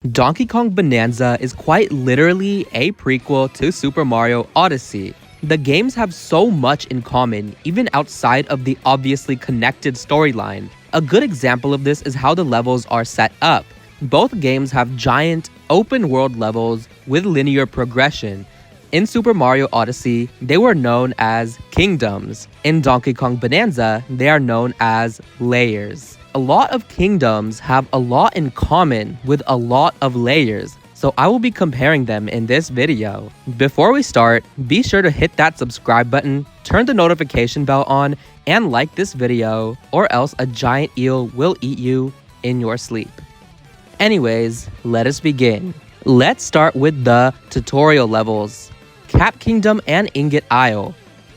Donkey Kong Bananza is quite literally a prequel to Super Mario Odyssey. The games have so much in common, even outside of the obviously connected storyline. A good example of this is how the levels are set up. Both games have giant, open-world levels with linear progression. In Super Mario Odyssey, they were known as kingdoms. In Donkey Kong Bananza, they are known as layers. A lot of kingdoms have a lot in common with a lot of layers, so I will be comparing them in this video. Before we start, be sure to hit that subscribe button, turn the notification bell on, and like this video, or else a giant eel will eat you in your sleep. Anyways, let us begin. Let's start with the tutorial levels. Cap Kingdom and Ingot Isle.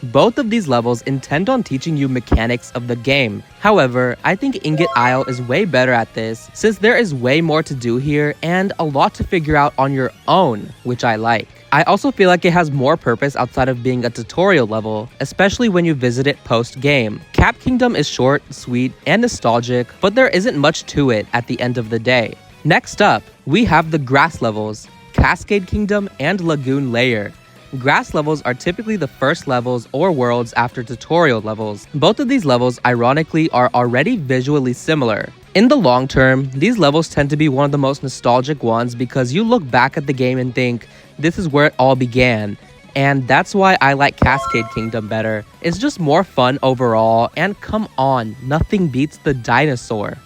Both of these levels intend on teaching you mechanics of the game. However, I think Ingot Isle is way better at this since there is way more to do here and a lot to figure out on your own, which I like. I also feel like it has more purpose outside of being a tutorial level, especially when you visit it post-game. Cap Kingdom is short, sweet, and nostalgic, but there isn't much to it at the end of the day. Next up, we have the grass levels, Cascade Kingdom and Lagoon Layer. Grass levels are typically the first levels or worlds after tutorial levels. Both of these levels, ironically, are already visually similar. In the long term, these levels tend to be one of the most nostalgic ones because you look back at the game and think, this is where it all began. And that's why I like Cascade Kingdom better. It's just more fun overall, and come on, nothing beats the dinosaur.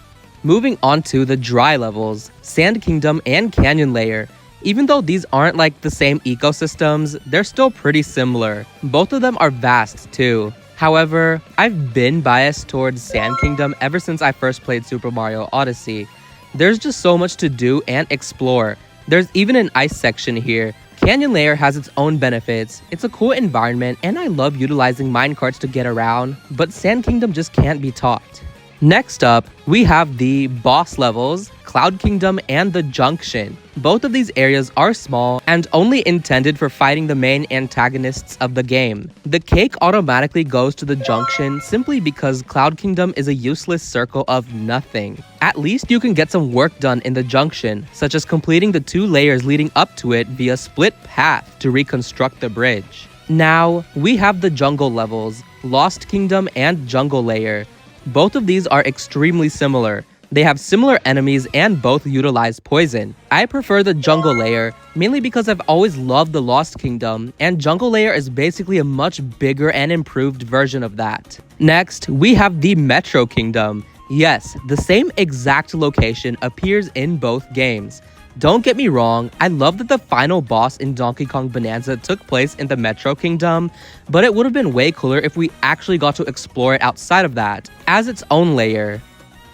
Moving on to the dry levels, Sand Kingdom and Canyon Layer. Even though these aren't like the same ecosystems, they're still pretty similar. Both of them are vast too. However, I've been biased towards Sand Kingdom ever since I first played Super Mario Odyssey. There's just so much to do and explore. There's even an ice section here. Canyon Layer has its own benefits. It's a cool environment and I love utilizing minecarts to get around, but Sand Kingdom just can't be topped. Next up, we have the boss levels, Cloud Kingdom and the Junction. Both of these areas are small and only intended for fighting the main antagonists of the game. The cake automatically goes to the Junction simply because Cloud Kingdom is a useless circle of nothing. At least you can get some work done in the Junction, such as completing the 2 layers leading up to it via split path to reconstruct the bridge. Now, we have the jungle levels, Lost Kingdom and Jungle Layer. Both of these are extremely similar. They have similar enemies and both utilize poison. I prefer the Jungle Layer, mainly because I've always loved the Lost Kingdom, and Jungle Layer is basically a much bigger and improved version of that. Next, we have the Metro Kingdom. Yes, the same exact location appears in both games. Don't get me wrong, I love that the final boss in Donkey Kong Bananza took place in the Metro Kingdom, but it would have been way cooler if we actually got to explore it outside of that, as its own layer.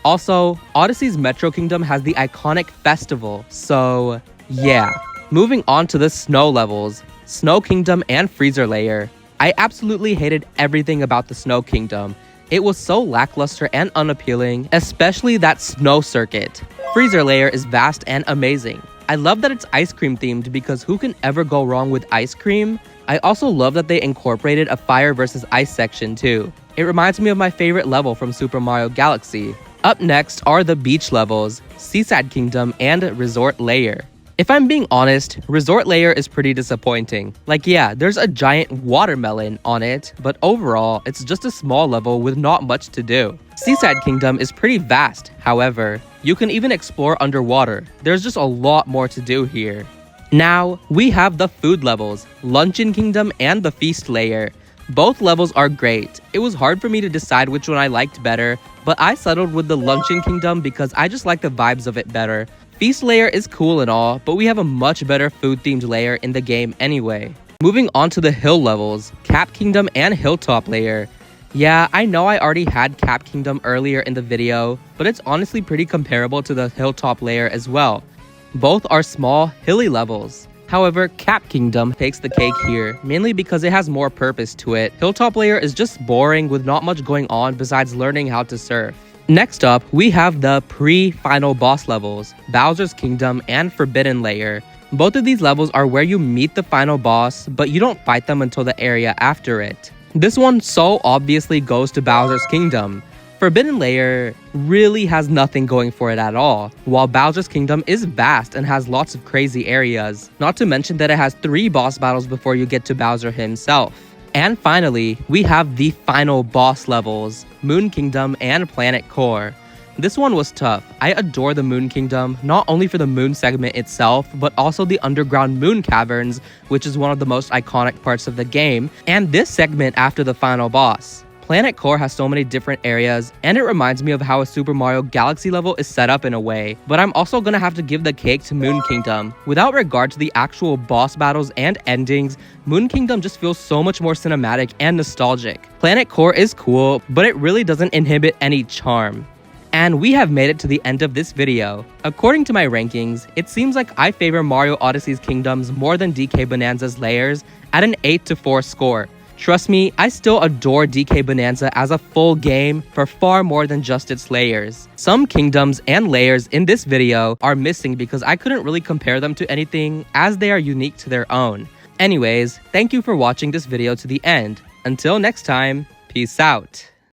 Also, Odyssey's Metro Kingdom has the iconic festival, so yeah. Moving on to the snow levels, Snow Kingdom and Freezer Layer. I absolutely hated everything about the Snow Kingdom. It was so lackluster and unappealing, especially that snow circuit. Freezer Layer is vast and amazing. I love that it's ice cream themed because who can ever go wrong with ice cream? I also love that they incorporated a fire versus ice section too. It reminds me of my favorite level from Super Mario Galaxy. Up next are the beach levels, Seaside Kingdom and Resort Layer. If I'm being honest, Resort Layer is pretty disappointing. Like yeah, there's a giant watermelon on it, but overall, it's just a small level with not much to do. Seaside Kingdom is pretty vast, however. You can even explore underwater. There's just a lot more to do here. Now, we have the food levels, Luncheon Kingdom and the Feast Layer. Both levels are great. It was hard for me to decide which one I liked better, but I settled with the Luncheon Kingdom because I just like the vibes of it better. Feast Layer is cool and all, but we have a much better food-themed layer in the game anyway. Moving on to the hill levels, Cap Kingdom and Hilltop Layer. Yeah, I know I already had Cap Kingdom earlier in the video, but it's honestly pretty comparable to the Hilltop Layer as well. Both are small, hilly levels. However, Cap Kingdom takes the cake here, mainly because it has more purpose to it. Hilltop Layer is just boring with not much going on besides learning how to surf. Next up, we have the pre-final boss levels, Bowser's Kingdom and Forbidden Layer. Both of these levels are where you meet the final boss, but you don't fight them until the area after it. This one so obviously goes to Bowser's Kingdom. Forbidden Lair really has nothing going for it at all, while Bowser's Kingdom is vast and has lots of crazy areas, not to mention that it has 3 boss battles before you get to Bowser himself. And finally, we have the final boss levels, Moon Kingdom and Planet Core. This one was tough. I adore the Moon Kingdom, not only for the moon segment itself, but also the underground moon caverns, which is one of the most iconic parts of the game, and this segment after the final boss. Planet Core has so many different areas, and it reminds me of how a Super Mario Galaxy level is set up in a way, but I'm also gonna have to give the cake to Moon Kingdom. Without regard to the actual boss battles and endings, Moon Kingdom just feels so much more cinematic and nostalgic. Planet Core is cool, but it really doesn't inhibit any charm. And we have made it to the end of this video. According to my rankings, it seems like I favor Mario Odyssey's kingdoms more than DK Bananza's layers at an 8-4 score. Trust me, I still adore DK Bananza as a full game for far more than just its layers. Some kingdoms and layers in this video are missing because I couldn't really compare them to anything as they are unique to their own. Anyways, thank you for watching this video to the end. Until next time, peace out.